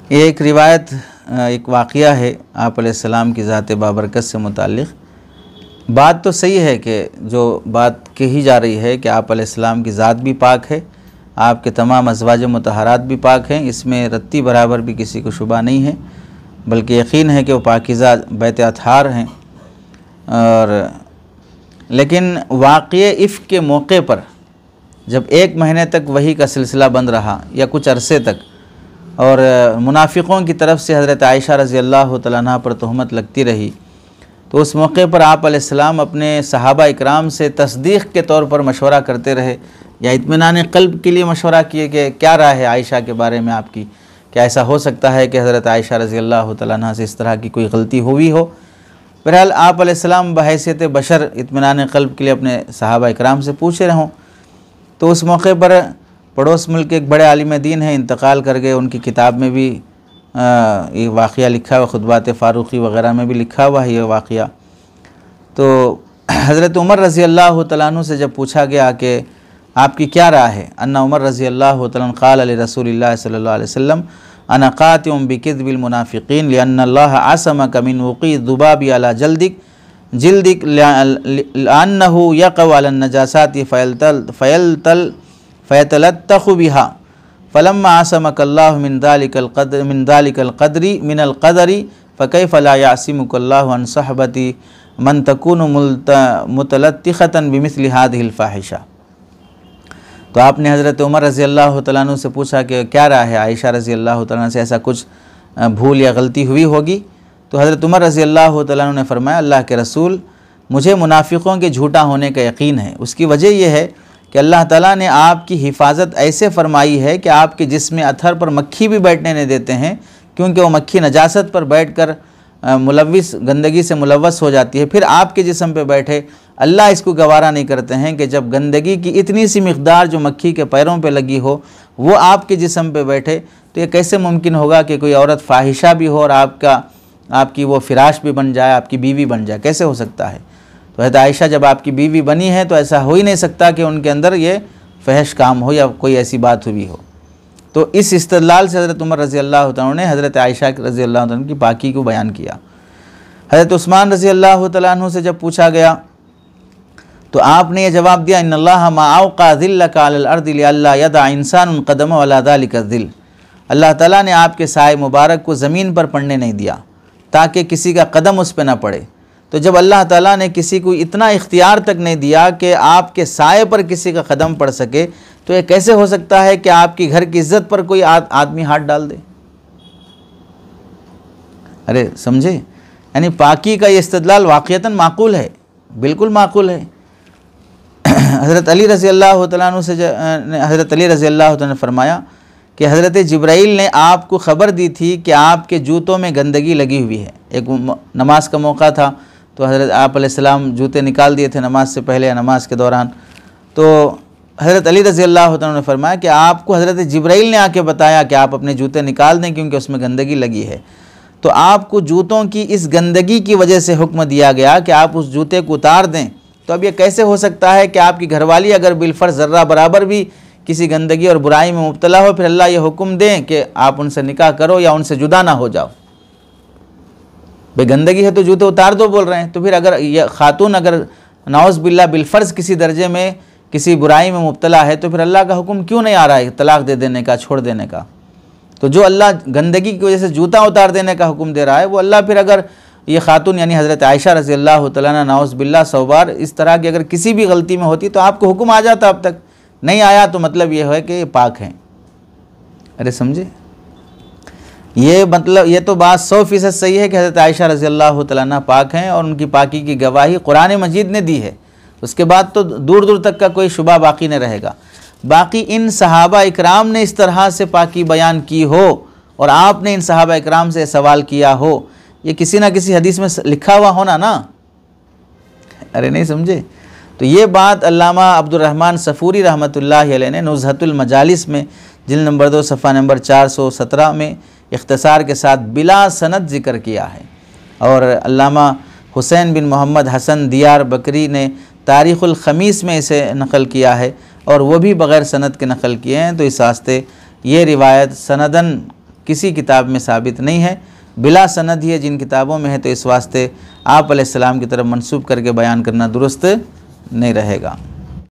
ये एक रिवायत, एक वाक़या है आप अलैहिस्सलाम की ज़ात बाबरकत से मुताल्लिक़। बात तो सही है कि जो बात कही जा रही है कि आप अलैहिस्सलाम की ज़ात भी पाक है, आपके तमाम अज़वाज मुतहरात भी पाक हैं, इसमें रत्ती बराबर भी किसी को शुबा नहीं है, बल्कि यकीन है कि वो पाकीज़ा बैत अतहार हैं। और लेकिन वाक़ये इफ़्क के मौके पर जब 1 महीने तक वही का सिलसिला बंद रहा या कुछ अरसे तक, और मुनाफिकों की तरफ से हज़रत आयशा रज़ी अल्लाह तआला अन्हा पर तहमत लगती रही, तो उस मौके पर आप अलैहिस्सलाम अपने सहाबा इकराम से तस्दीक़ के तौर पर मशवरा करते रहे या इत्मीनान क़ल्ब के लिए मशवरा किए कि क्या राय है आयशा के बारे में आपकी, क्या ऐसा हो सकता है कि हज़रत आयशा रज़ी अल्लाह तआला अन्हा से इस तरह की कोई गलती हुई हो। बहरहाल आप अलैहिस्सलाम बहैसियत बशर इत्मीनान क़ल्ब के लिए अपने सहाबा इकराम से पूछे रहों। तो उस मौके पर पड़ोस मुल्क के एक बड़े आलिम दीन हैं, इंतकाल कर गए, उनकी किताब में भी ये वाक़या लिखा हुआ, खुतबात फ़ारूक़ी वग़ैरह में भी लिखा हुआ है ये वाक़या। तो हज़रत उमर रज़ी अल्लाह तआला अन्हु से जब पूछा गया कि आपकी क्या राय है, अन्ना उमर रज़ी अल्लाह तआला अन्हु क़ाल li रसूलिल्लाह सल्लल्लाहु अलैहि वसल्लम अना क़ातिउम बिकिज़्बिल मुनाफ़िक़ीन लिअन्ना अल्लाह असमक मिन वक़ी ज़ुबाबि अला जिल्दिक लिअन्नहु यक़अ अला नजासाति फ़यतलत्तख़ु बिहा फ़लम्मा असमकल्लाहु मिन ज़ालिकल क़द्री मिनल क़दरी फ़कैफ़ ला यासिमुकल्लाहु अन सहबती मन तकूनु मुतलत्तिख़तन बिमिस्लि हाज़िहिल फ़ाहिशा। तो आपने हज़रत उमर रज़ी अल्लाह तआला अन्हु से पूछा कि क्या राय है, आयशा रज़ी अल्लाह तआला अन्हा से ऐसा कुछ भूल या गलती हुई होगी। तो हज़रत उमर रज़ी अल्लाह तआला अन्हु ने फरमाया, अल्लाह के रसूल, मुझे मुनाफिकों के झूठा होने का यकीन है। उसकी वजह यह है कि अल्लाह ताला ने आपकी हिफाजत ऐसे फरमाई है कि आपके जिस्म अथर पर मक्खी भी बैठने नहीं देते हैं, क्योंकि वो मक्खी नजासत पर बैठकर मुलव्विस गंदगी से मुलव्वस हो जाती है, फिर आपके जिस्म पे बैठे। अल्लाह इसको गवारा नहीं करते हैं कि जब गंदगी की इतनी सी मिक़दार जो मक्खी के पैरों पे लगी हो वो आपके जिस्म पे बैठे, तो ये कैसे मुमकिन होगा कि कोई औरत फ़ाहिशा भी हो और आपकी वो फ़िराश भी बन जाए, आपकी बीवी बन जाए, कैसे हो सकता है। तो हज़रत आयशा जब आपकी बीवी बनी है तो ऐसा हो ही नहीं सकता कि उनके अंदर ये फहश काम हो या कोई ऐसी बात हुई हो। तो इस इस्तदलाल से हज़रत उमर रज़ी अल्लाह तआला ने हज़रत आयशा रज़ी अल्लाह तआला की पाकी को बयान किया। हज़रत उस्मान रज़ी अल्लाह तआला अन्हु से जब पूछा गया तो आपने ये जवाब दिया, इन्नल्लाह मा औक़ा ज़िल्लका अलल अर्दि लिअल्ला यदअ इंसानुन क़दमहु अला ज़ालिका ज़िल। अल्लाह ताला ने आपके साए मुबारक को ज़मीन पर पड़ने नहीं दिया ताकि किसी का कदम उस पर ना पड़े। तो जब अल्लाह ताला ने किसी को इतना इख्तियार तक नहीं दिया कि आपके साए पर किसी का कदम पड़ सके, तो ये कैसे हो सकता है कि आपकी घर की इज़्ज़त पर कोई आदमी हाथ डाल दे। अरे समझे, यानी पाकी का ये इस्तदलाल वाक़ियतन माक़ूल है, बिल्कुल माक़ूल है। हज़रत अली रज़ी अल्लाह तआला अन्हु से हज़रत अली रज़ी अल्लाह तआला ने फरमाया कि हज़रत जिब्राइल ने आपको ख़बर दी थी कि आपके जूतों में गंदगी लगी हुई है। एक नमाज का मौका था तो हज़रत आप अलैहिस्सलाम जूते निकाल दिए थे नमाज से पहले या नमाज के दौरान। तो हज़रत अली रज़ी अल्लाह तआला ने फरमाया कि आपको हज़रत जिब्राइल ने आके बताया कि आप अपने जूते निकाल दें क्योंकि उसमें गंदगी लगी है। तो आपको जूतों की इस गंदगी की वजह से हुक्म दिया गया कि आप उस जूते को उतार दें। तो अब ये कैसे हो सकता है कि आपकी घरवाली अगर बिलफर्ज ज़र्रा बराबर भी किसी गंदगी और बुराई में मुब्तला हो, फिर अल्लाह ये हुक्म दें कि आप उनसे निकाह करो या उनसे जुदा ना हो जाओ। भाई गंदगी है तो जूते उतार दो बोल रहे हैं, तो फिर अगर यह खातून अगर नाउज़ बिल्लाह बिलफर्ज किसी दर्जे में किसी बुराई में मुब्तला है, तो फिर अल्लाह का हुक्म क्यों नहीं आ रहा है तलाक़ दे देने का, छोड़ देने का। तो जो अल्लाह गंदगी की वजह से जूता उतार देने का हुक्म दे रहा है, वो अल्लाह फिर अगर ये खातून यानी हज़रत आयशा रज़ी अल्लाह तआला अन्हा नाउज़ बिल्लाह 100 बार इस तरह की अगर किसी भी गलती में होती तो आपको हुक्म आ जाता, अब तक नहीं आया, तो मतलब ये है कि ये पाक हैं। अरे समझे, ये मतलब ये तो बात 100% सही है कि हज़रत आयशा रज़ी अल्लाह तआला अन्हा पाक हैं और उनकी पाकी की गवाही कुरान मजीद ने दी है। उसके बाद तो दूर दूर तक का कोई शुबा बाकी नहीं रहेगा। बाकी इन सहाबा इकराम ने इस तरह से पाकी बयान की हो और आपने इन सहाबा इकराम से सवाल किया हो, ये किसी ना किसी हदीस में लिखा हुआ होना ना। अरे नहीं समझे, तो ये बात अल्लामा अब्दुर्रहमान सफ़ूरी रहमतुल्लाहि अलैह ने नुज़हतुल मजालिस में जिल्द नंबर 2 सफ़ा नंबर 417 में इख्तिसार के साथ बिला सनद ज़िक्र किया है। और अल्लामा हुसैन बिन मोहम्मद हसन दियार बकरी ने तारीख़ुल ख़मीस में इसे नक़ल किया है और वो भी बग़ैर सनद के नक़ल किए हैं। तो इस वास्ते ये रिवायत सनदन किसी किताब में साबित नहीं है, बिला सनद ही है जिन किताबों में है, तो इस वास्ते आप अलैहिस्सलाम की तरफ मंसूब करके बयान करना दुरुस्त नहीं रहेगा।